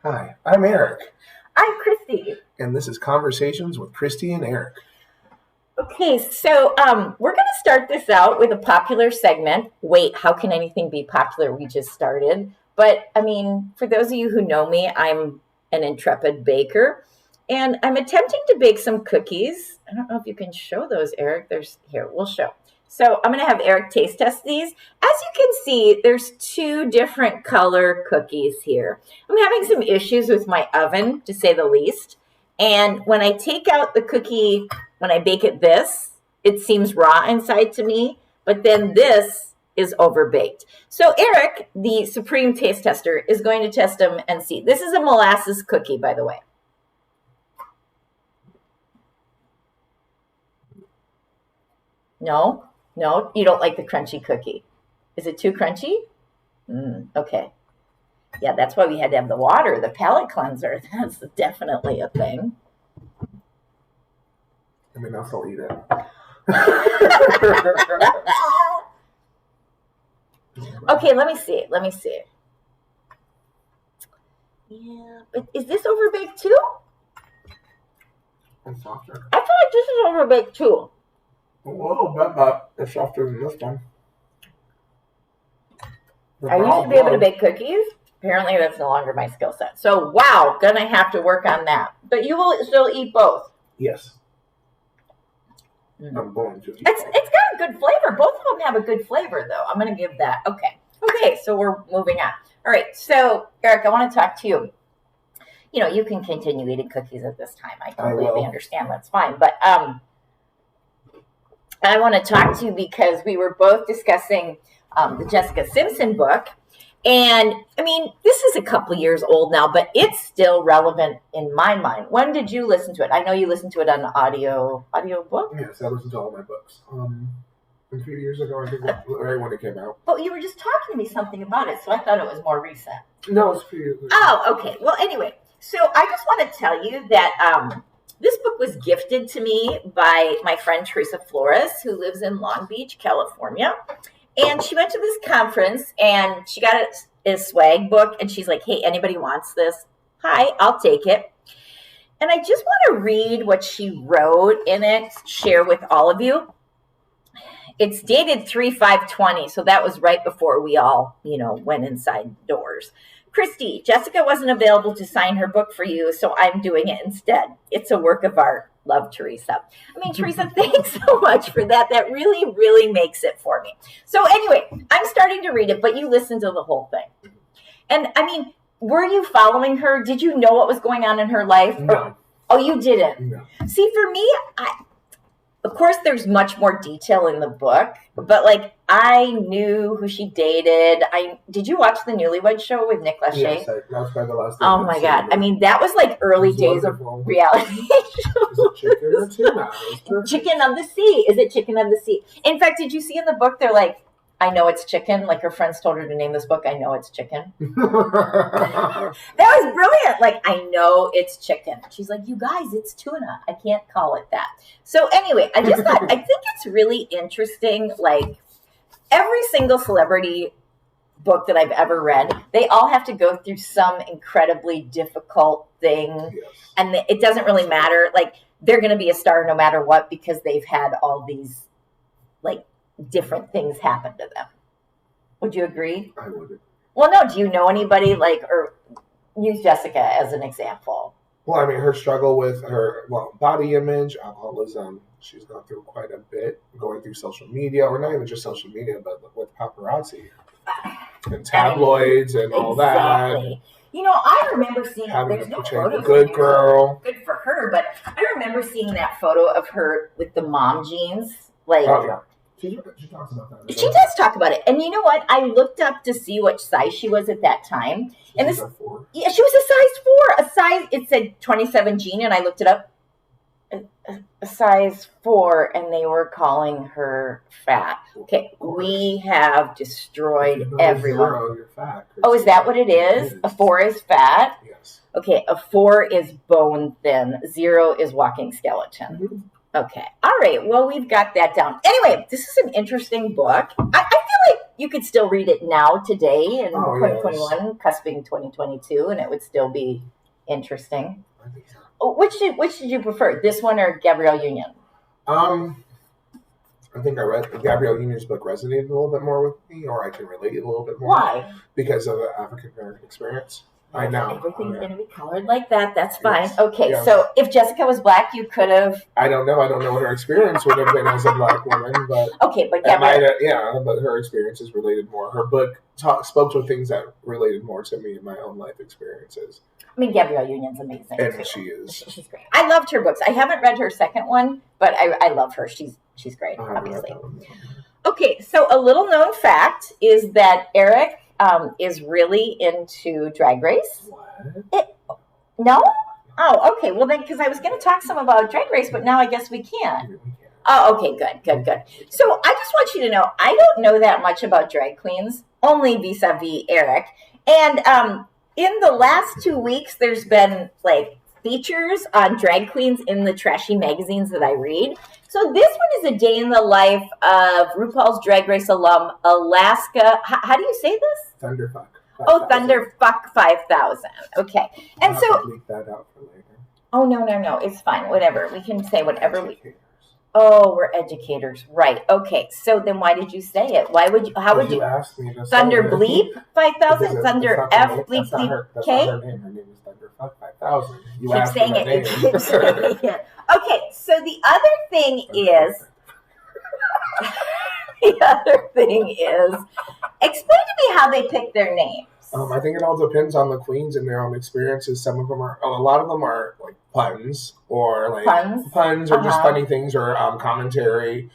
Hi, I'm Eric. I'm Christy. And this is Conversations with Christy and Eric. Okay, so we're going to start this out with a popular segment. Wait, how can anything be popular? We just started. But I mean, for those of you who know me, I'm an intrepid baker. And I'm attempting to bake some cookies. I don't know if you can show those, Eric. Here, we'll show. So I'm going to have Eric taste test these. As you can see, there's two different color cookies here. I'm having some issues with my oven, to say the least. And when I take out the cookie, when I bake it seems raw inside to me, but then this is overbaked. So Eric, the supreme taste tester, is going to test them and see. This is a molasses cookie, by the way. No, you don't like the crunchy cookie. Is it too crunchy? Okay. Yeah, that's why we had to have the water, the palate cleanser. That's definitely a thing. I mean, I'll still eat it. Okay, let me see. Yeah, but is this overbaked too? It's softer. I feel like this is overbaked too. A little bit, but it's softer than this one. I used to be able to bake cookies. Apparently, that's no longer my skill set. So, wow, gonna have to work on that. But you will still eat both. Yes. I'm going to eat It's got a good flavor. Both of them have a good flavor, though. I'm going to give that. Okay, so we're moving on. All right, so, Eric, I want to talk to you. You know, you can continue eating cookies at this time. I completely understand. That's fine. But I want to talk to you because we were both discussing the Jessica Simpson book. And, I mean, this is a couple years old now, but it's still relevant in my mind. When did you listen to it? I know you listened to it on audio book. Yes, I listened to all my books. A few years ago, I think, right when it came out. But you were just talking to me something about it, so I thought it was more recent. No, it's a few years ago. Oh, okay. Well, anyway, so I just want to tell you that this book was gifted to me by my friend Teresa Flores, who lives in Long Beach, California. And she went to this conference and she got a swag book and she's like, hey, anybody wants this? Hi, I'll take it. And I just want to read what she wrote in it, share with all of you. It's dated 3/5/20, so that was right before we all, went inside doors. Christy, Jessica wasn't available to sign her book for you, so I'm doing it instead. It's a work of art. Love, Teresa. I mean, Teresa, thanks so much for that. That really, really makes it for me. So anyway, I'm starting to read it, but you listen to the whole thing. And I mean, were you following her? Did you know what was going on in her life? No. Oh, you didn't? No. See, for me, of course, there's much more detail in the book, but I knew who she dated. Did you watch the Newlywed Show with Nick Lachey? Yes, that was probably the last thing. Oh my God. I mean, that was early days wonderful. Of reality shows. Is it chicken or tuna? Chicken of the Sea. Is it Chicken of the Sea? In fact, did you see in the book, they're like, I know it's chicken. Like her friends told her to name this book, I Know It's Chicken. That was brilliant. I know it's chicken. She's like, you guys, it's tuna. I can't call it that. So anyway, I just thought, I think it's really interesting. Every single celebrity book that I've ever read, they all have to go through some incredibly difficult thing. Yes. And it doesn't really matter. They're going to be a star no matter what because they've had all these, different things happen to them. Would you agree? I wouldn't. Well, no. Do you know anybody or use Jessica as an example? Well, I mean, her struggle with her body image, alcoholism, she's gone through quite a bit, going through social media, or not even just social media, but with paparazzi and tabloids and all that. Exactly. I remember seeing Having there's to no portray photos. the good girl. Good for her, but I remember seeing that photo of her with the mom jeans. Oh, yeah. She talks about that. She does talk about it. And you know what? I looked up to see which size she was at that time. And this, 4. Yeah, she was a size 4. It said 27 jean, and I looked it up. A size 4, and they were calling her fat. Okay, we have destroyed everyone. 0, you're fat. Oh, is that what it is? A 4 is fat? Yes. Okay, a 4 is bone thin. 0 is walking skeleton. Mm-hmm. Okay. All right. Well, we've got that down. Anyway, this is an interesting book. I feel like you could still read it now today in Oh, 2021, cusping 2022, and it would still be interesting. I think so. Oh, which did you prefer, this one or Gabrielle Union? I think I read Gabrielle Union's book resonated a little bit more with me, or I can relate a little bit more. Why? Because of the African American experience. I know. Everything's going to be colored like that. That's fine. Yes. Okay, Yes. so if Jessica was black, you could have. I don't know. I don't know what her experience would have been as a black woman, but okay, but Gabrielle, but her experiences related more. Her book spoke to things that related more to me in my own life experiences. I mean, Gabrielle Union's amazing. And too. she is. She's great. I loved her books. I haven't read her second one, but I love her. She's great, obviously. Okay, so a little known fact is that Eric is really into Drag Race. What? No? Oh, okay. Well, then, because I was going to talk some about Drag Race, but now I guess we can. Oh, okay, good. So I just want you to know, I don't know that much about drag queens, only vis-a-vis Eric. And in the last 2 weeks, there's been like features on drag queens in the trashy magazines that I read. So this one is a day in the life of RuPaul's Drag Race alum, Alaska. How do you say this? Thunderfuck. Oh, Thunderfuck 5000. Okay. And I'll so. have to bleep that out for later. Oh, no. It's fine. Whatever. We can say whatever we. Oh, we're educators. Right. Okay. So then why did you say it? Why would you? How would you? Ask me to Thunder say Bleep 5000? Thunder F Bleep Bleep K? Her name is Thunderfuck 5000. You keep asked saying me it. that Keep saying it. Okay. So the other thing is. Explain to me how they pick their names. I think it all depends on the queens and their own experiences. A lot of them are like puns or like puns or just funny things or commentary,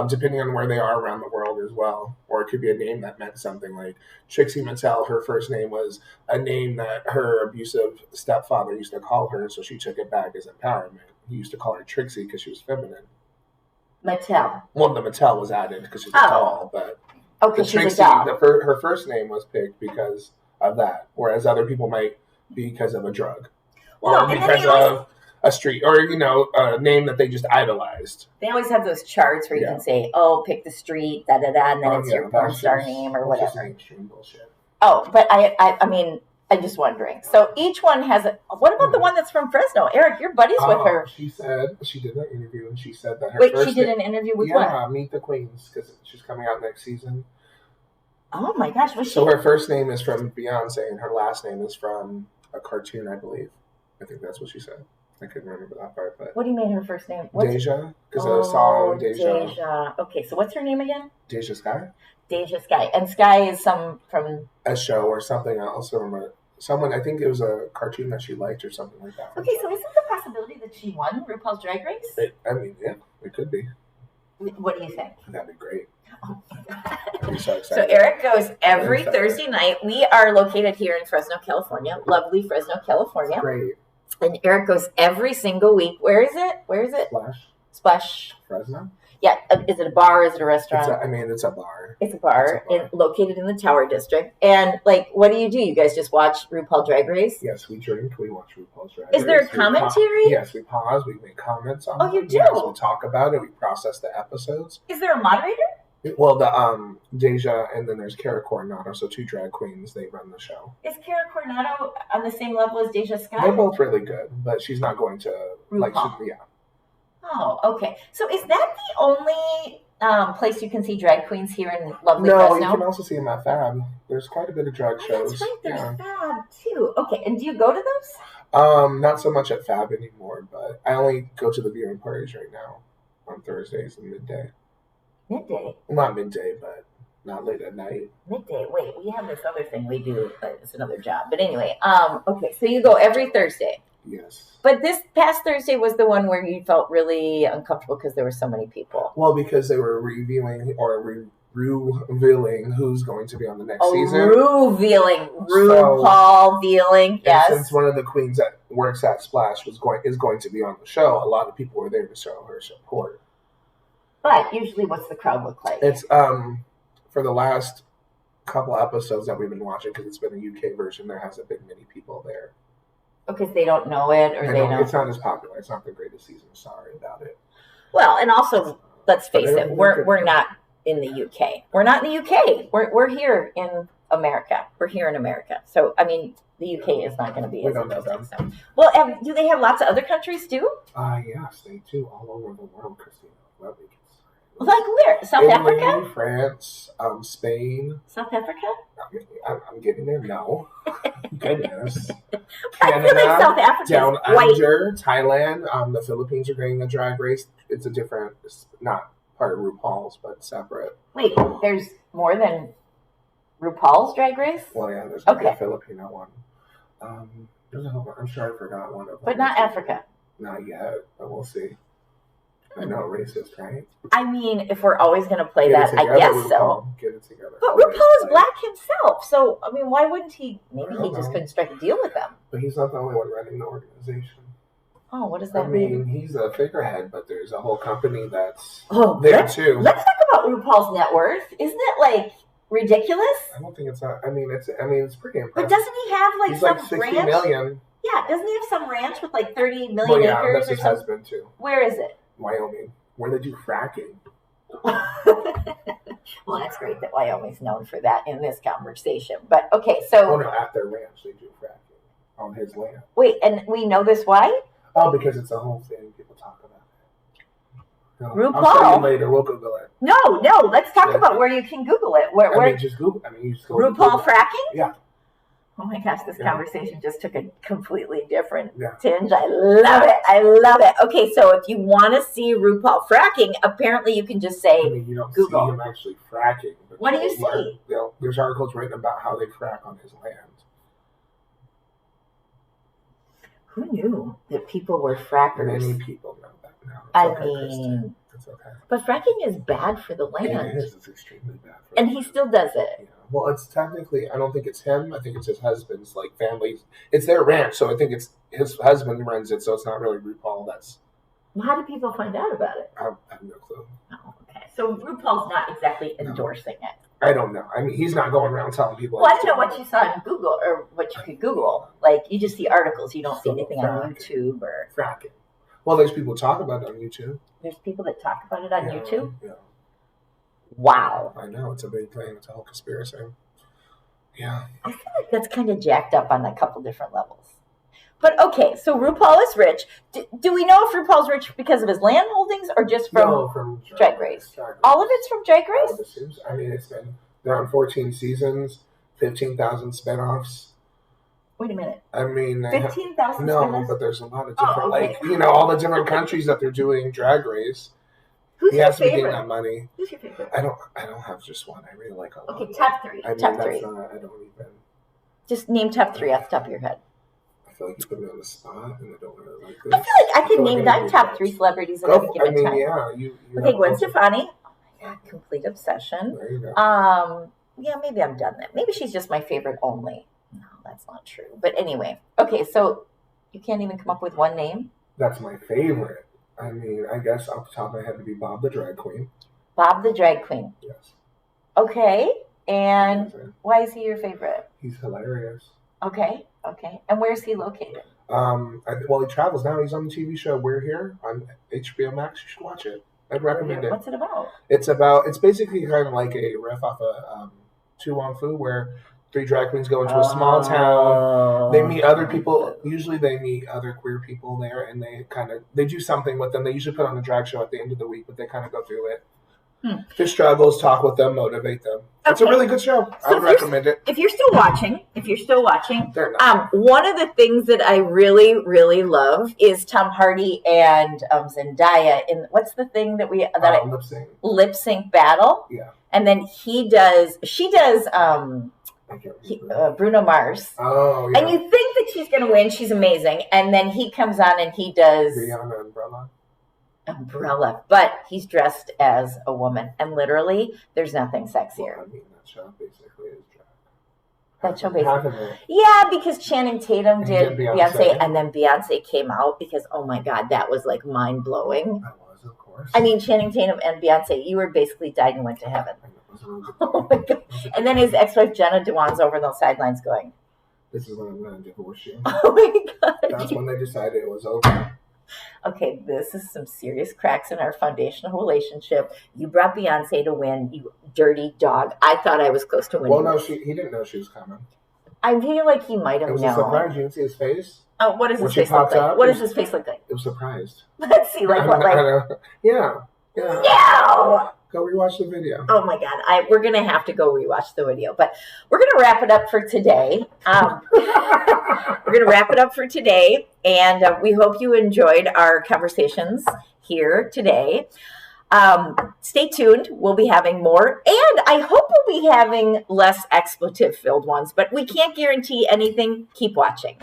depending on where they are around the world as well. Or it could be a name that meant something, like Trixie Mattel. Her first name was a name that her abusive stepfather used to call her, so she took it back as empowerment. He used to call her Trixie because she was feminine. Mattel. Well, the Mattel was added because she's a doll, but okay, Trixie, her first name was picked because of that, whereas other people might be because of a drug or because of a street or a name that they just idolized. They always have those charts where you can say, "Oh, pick the street, and then it's your porn star name or whatever." Just extreme bullshit. Oh, but I mean, I'm just wondering. So each one has a. What about the one that's from Fresno? Eric, you're buddies with her. She said she did an interview and she said that her Wait, first she did an interview with what? Meet the Queens, because she's coming out next season. Oh my gosh! So her first name is from Beyonce and her last name is from a cartoon, I believe. I think that's what she said. I couldn't remember that part, but. What do you mean her first name? Deja, because of the song Deja. Deja. Okay, so what's her name again? Deja Sky. Deja Sky, and Sky is from a show or something else. Someone, I think it was a cartoon that she liked or something like that. Okay, so isn't the possibility that she won RuPaul's Drag Race? Yeah, it could be. What do you think? That'd be great. Oh my God. I'd be so excited. So Eric goes every Thursday night. We are located here in Fresno, California. Lovely Fresno, California. Great. And Eric goes every single week. Where is it? Splash. Fresno? Yeah. Is it a bar? Is it a restaurant? It's a bar. It's a bar, located in the Tower District. And, what do? You guys just watch RuPaul Drag Race? Yes, we drink. We watch RuPaul's Drag Race. Is there a commentary? Yes, we pause. We make comments on it. Oh, you do? Yes, we talk about it. We process the episodes. Is there a moderator? Well, the Deja, and then there's Cara Coronado, so two drag queens. They run the show. Is Cara Coronado on the same level as Deja Sky? They're both really good, but she's not going to RuPaul. Oh, okay. So is that the only place you can see drag queens here in lovely Fresno? No, you can also see them at Fab. There's quite a bit of drag shows. That's right, there's Fab too. Okay, and do you go to those? Not so much at Fab anymore, but I only go to the viewing parties right now on Thursdays and midday. Midday? Not midday, but not late at night. Midday. Wait, we have this other thing we do. It's another job. But anyway, okay, so you go every Thursday. Yes. But this past Thursday was the one where you felt really uncomfortable because there were so many people. Well, because they were reviewing or revealing who's going to be on the next season. Revealing. RuPaul vealing. Yes. Since one of the queens that works at Splash is going to be on the show, a lot of people were there to show her support. But usually what's the crowd look like? It's for the last couple episodes that we've been watching, because it's been a UK version, there hasn't been many people there. Because they don't know it, or they don't. It's not as popular. It's not the greatest season. Sorry about it. Well, and also, let's face it, we're not in the UK. We're not in the UK. We're here in America. We're here in America. So, I mean, the UK is not going to be We as don't know interesting. So. Well, do they have lots of other countries too? Yes, they do, all over the world, Christina. Like where? South Italy, Africa? France, Spain. South Africa? I'm getting there. No. Goodness. I feel like South Africa down is white. under, Thailand. The Philippines are getting a drag race. It's not part of RuPaul's, but separate. Wait, there's more than RuPaul's Drag Race? Well, yeah, there's a Filipino one. There's a whole, I'm sure I forgot one of them. But not Africa. Not yet, but we'll see. I know, racist, right? I mean, if we're always going to play that, I guess RuPaul. so. Get it together. But RuPaul is black himself, so, I mean, why wouldn't he? Maybe he just couldn't strike a deal with them. But he's not the only one running the organization. Oh, what does that mean? He's a figurehead, but there's a whole company that's there too. Let's talk about RuPaul's net worth. Isn't it, like, ridiculous? I don't think it's not. It's pretty impressive. But doesn't he have, like, he's some like 60 ranch? million. Yeah, doesn't he have some ranch with, like, 30 million acres? That's his husband, too. Where is it? Wyoming, where they do fracking. Well, that's great that Wyoming's known for that in this conversation. But, okay, so... Oh, no, at their ranch they do fracking on his land. Wait, and we know this why? Oh, because it's a whole thing. People talk about it. No, RuPaul? I'll show you later. We'll Google it. No, let's talk about where you can Google it. Where just Google. You just go RuPaul fracking? Yeah. Oh my gosh, this conversation just took a completely different tinge. I love it. Okay, so if you want to see RuPaul fracking, apparently you can just say you don't Google. see him actually fracking. But what do you see? There's articles written about how they frack on his land. Who knew that people were frackers? Many people know that now. It's okay. But fracking is bad for the land. It is. It's extremely bad. And he still does it. Yeah. Well, it's technically, I don't think it's him. I think it's his husband's, like, family. It's their ranch, so I think it's his husband runs it, so it's not really RuPaul. Well, how do people find out about it? I have no clue. Oh, okay. So RuPaul's not exactly endorsing it. I don't know. I mean, he's not going around telling people. Well, I don't know what you saw in Google or what you could Google. Like, you just see articles. You don't see anything on YouTube or... Fracking. Well, there's people who talk about it on YouTube. There's people that talk about it on YouTube? Yeah. Wow. I know. It's a big thing. It's a whole conspiracy. Yeah. I feel like that's kind of jacked up on a couple different levels. But, okay, so RuPaul is rich. Do we know if RuPaul's rich because of his land holdings or just from Drag Race? All of it's from Drag Race? I mean, they're on 14 seasons, 15,000 spinoffs. Wait a minute. I mean, 15,000 No, but there's a lot of different, all the different countries that they're doing Drag Race. Who's your favorite? Getting that money. Who's your favorite? I don't have just one. I really like a lot. Okay, top three. I don't even. Just name top three off the top of your head. I feel like you put me on the spot, and I don't really like this. I feel like I can name my top three celebrities at any given time. Yeah, okay, Gwen Stefani. Oh my God, complete obsession. There you go. Yeah, maybe I'm done then. Maybe she's just my favorite only. No, that's not true. But anyway, okay, so you can't even come up with one name? That's my favorite. I mean, I guess off the top of my head would be Bob the Drag Queen. Bob the Drag Queen. Yes. Okay, and why is he your favorite? He's hilarious. Okay. And where's he located? He travels now. He's on the TV show We're Here on HBO Max. You should watch it. I'd recommend it. What's it about? It's basically kind of like a riff off of Tu Wong Fu, where 3 drag queens go into a small town. They meet other people. Usually they meet other queer people there, and they do something with them. They usually put on a drag show at the end of the week, but they kind of go through it. Their struggles, talk with them, motivate them. Okay. It's a really good show. I would recommend it. If you're still watching, one of the things that I really, really love is Tom Hardy and Zendaya in what's the thing that lip sync battle. Yeah. And then she does Bruno Mars. Oh, yeah. And you think that she's going to win. She's amazing. And then he comes on and he does Rihanna Umbrella, but he's dressed as a woman, and literally, there's nothing sexier. Well, I mean, that show basically is drag. That show basically, yeah, because Channing Tatum did Beyonce, and then Beyonce came out because, oh my God, that was like mind blowing. That was, of course. I mean, Channing Tatum and Beyonce, you were basically died and went to heaven. Oh my God! And then his ex-wife Jenna Dewan's over the sidelines going, "This is when I'm going to divorce you." Oh my God! That's when they decided it was over. Okay, this is some serious cracks in our foundational relationship. You brought Beyonce to win, you dirty dog. I thought I was close to winning. Well, no, he didn't know she was coming. I feel like he might have known. It was a surprise. You didn't see his face? Oh, what does his face look like? What does his face look like? It was surprised. Let's see, like what, like? Yeah. No! Go rewatch the video. Oh my God, we're gonna have to go rewatch the video, but we're gonna wrap it up for today. We're gonna wrap it up for today, and we hope you enjoyed our conversations here today. Stay tuned. We'll be having more, and I hope we'll be having less expletive-filled ones, but we can't guarantee anything. Keep watching.